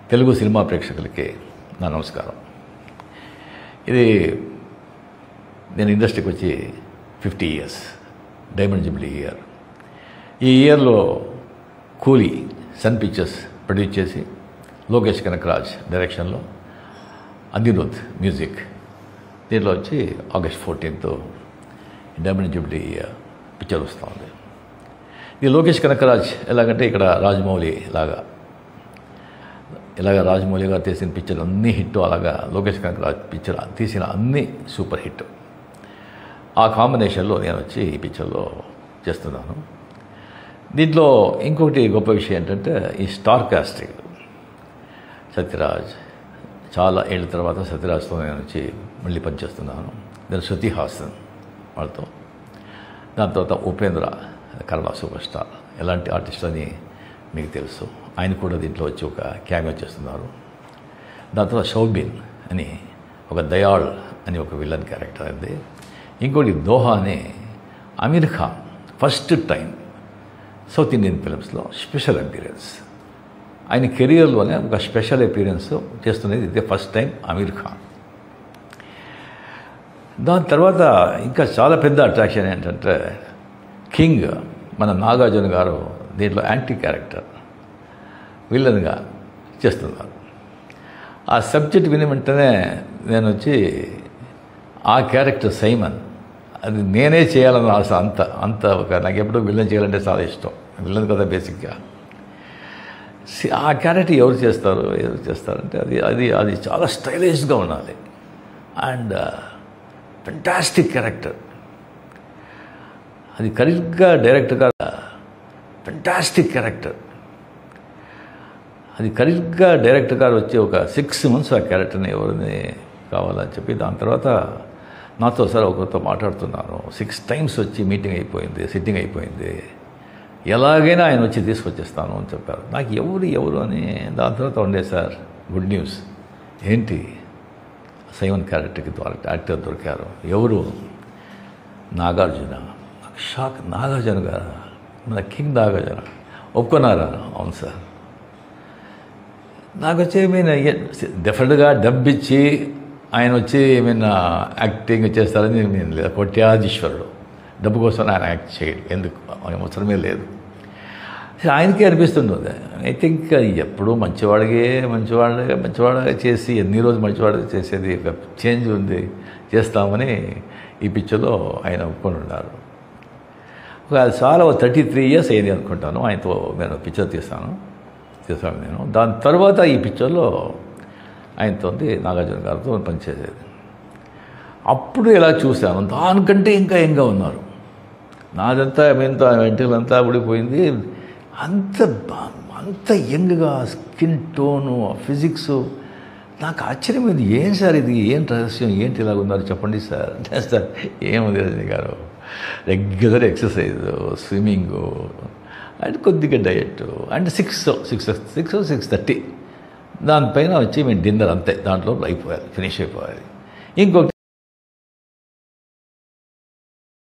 Telugu cinema ప్రేక్షకులకి నా నమస్కారం. ఇది నేను ఇండస్ట్రీకి వచ్చి 50 years, డైమండ్ జూబ్లీ ఇయర్. ఈ ఇయర్లో కూలీ సన్ పిక్చర్స్ ప్రొడ్యూస్ చేసి లోకేష్ కనకరాజ్ డైరెక్షన్లో అనిరుద్ మ్యూజిక్ దీంట్లో వచ్చి August 14th diamond Jubilee picture వస్తూ ఉంది. ఇది లోకేష్ కనకరాజ్ ఎలాగంటే ఇక్కడ రాజమౌళి ఇలాగా రాజమౌళి గారు తీసిన పిక్చర్ అన్నీ హిట్, అలాగా లోకేష్ కనకరాజ్ పిక్చర్ తీసిన అన్నీ సూపర్ హిట్. ఆ కాంబినేషన్లో నేను వచ్చి ఈ పిక్చర్లో చేస్తున్నాను. దీంట్లో ఇంకొకటి గొప్ప విషయం ఏంటంటే ఈ స్టార్ కాస్టింగ్. సత్యరాజ్, చాలా ఏళ్ళ తర్వాత సత్యరాజ్తో నేను వచ్చి మళ్ళీ పనిచేస్తున్నాను. దాని శృతి హాసన్ వాళ్ళతో, దాని తర్వాత ఉపేంద్ర కన్నడ సూపర్ స్టార్, ఎలాంటి ఆర్టిస్ట్ అని మీకు తెలుసు, ఆయన కూడా దీంట్లో వచ్చి ఒక క్యామియో చేస్తున్నారు. దాని తర్వాత షౌబిన్ అని ఒక దయాళ్ అని ఒక విలన్ క్యారెక్టర్ అయింది. ఇంకోటి దోహా అని Aamir Khan first time South Indian ఫిల్మ్స్లో స్పెషల్ అపీరెన్స్, ఆయన కెరియర్లోనే ఒక స్పెషల్ అపీరెన్స్ చేస్తున్నది ఇదే ఫస్ట్ టైం అమీర్ ఖాన్. దాని తర్వాత ఇంకా చాలా పెద్ద అట్రాక్షన్ ఏంటంటే కింగ్ మన నాగార్జున గారు దీంట్లో యాంటీ క్యారెక్టర్ విలన్గా చేస్తున్నారు. ఆ సబ్జెక్ట్ విని వెంటనే నేను వచ్చి ఆ క్యారెక్టర్ సైమన్ అది నేనే చేయాలని ఆశ. అంత ఒక నాకు ఎప్పుడూ విలన్ చేయాలంటే చాలా ఇష్టం, విలన్ కదా బేసిక్గా. ఆ క్యారెక్టర్ ఎవరు చేస్తారంటే అది చాలా స్టైలిష్గా ఉండాలి అండ్ ఫెంటాస్టిక్ క్యారెక్టర్. అది కరెక్ట్గా డైరెక్టర్ గారు వచ్చి ఒక 6 months ఆ క్యారెక్టర్ని ఎవరిని కావాలని చెప్పి, దాని తర్వాత నాతో సార్ ఒకరితో మాట్లాడుతున్నాను. 6 times వచ్చి మీటింగ్ అయిపోయింది, సిట్టింగ్ అయిపోయింది, ఎలాగైనా ఆయన వచ్చి తీసుకొచ్చేస్తాను అని చెప్పారు. నాకు ఎవరు అని. దాని తర్వాత ఉండే సార్ గుడ్ న్యూస్ ఏంటి, సైమన్ క్యారెక్టర్కి యాక్టర్ దొరికారు. ఎవరు? నాగార్జున. నాకు షాక్. నాగార్జున గారు, మన కింగ్ నాగార్జున ఒప్పుకున్నారా? అవును సార్. నాకు వచ్చి డెఫినెట్గా డబ్బు ఇచ్చి ఆయన వచ్చి యాక్టింగ్ చేస్తారని నేను లేదు. కోట్యాధీశ్వరుడు, డబ్బు కోసం ఆయన యాక్ట్ చేయడు, ఎందుకు అవసరమే లేదు. ఆయనకే అనిపిస్తుంటుంది. ఐ థింక్ ఎప్పుడూ మంచివాడిగా చేసి ఎన్ని రోజులు మంచివాడిగా చేసేది ఒక చేంజ్ ఉంది, చేస్తామని ఈ పిక్చర్లో ఆయన ఒప్పుకొని ఉన్నారు. చాలా 33 years అయింది అనుకుంటాను ఆయనతో నేను పిక్చర్ చేశాను నేను. దాని తర్వాత ఈ పిక్చర్లో ఆయనతో నాగార్జున గారితో పనిచేసేది. అప్పుడు ఇలా చూశాను, దానికంటే ఇంకా యంగ్గా ఉన్నారు. నాదంతా వెంట్రుకలంతా ఊడిపోయింది, అంత యంగ్గా, స్కిన్ టోను, ఫిజిక్స్. నాకు ఆశ్చర్యమైంది, ఏం సార్ ఇది, ఏం రహస్యం, ఏంటి ఇలాగ ఉన్నారు చెప్పండి సార్. సార్ ఏముంది రజనీ గారు, రెగ్యులర్ ఎక్సర్సైజ్, స్విమ్మింగు అండ్ కొద్దిగా డయట్ అండ్ 6:30 దానిపైన వచ్చి మేము డిన్నర్, అంతే, దాంట్లో ఫినిష్ అయిపోవాలి. ఇంకొకటి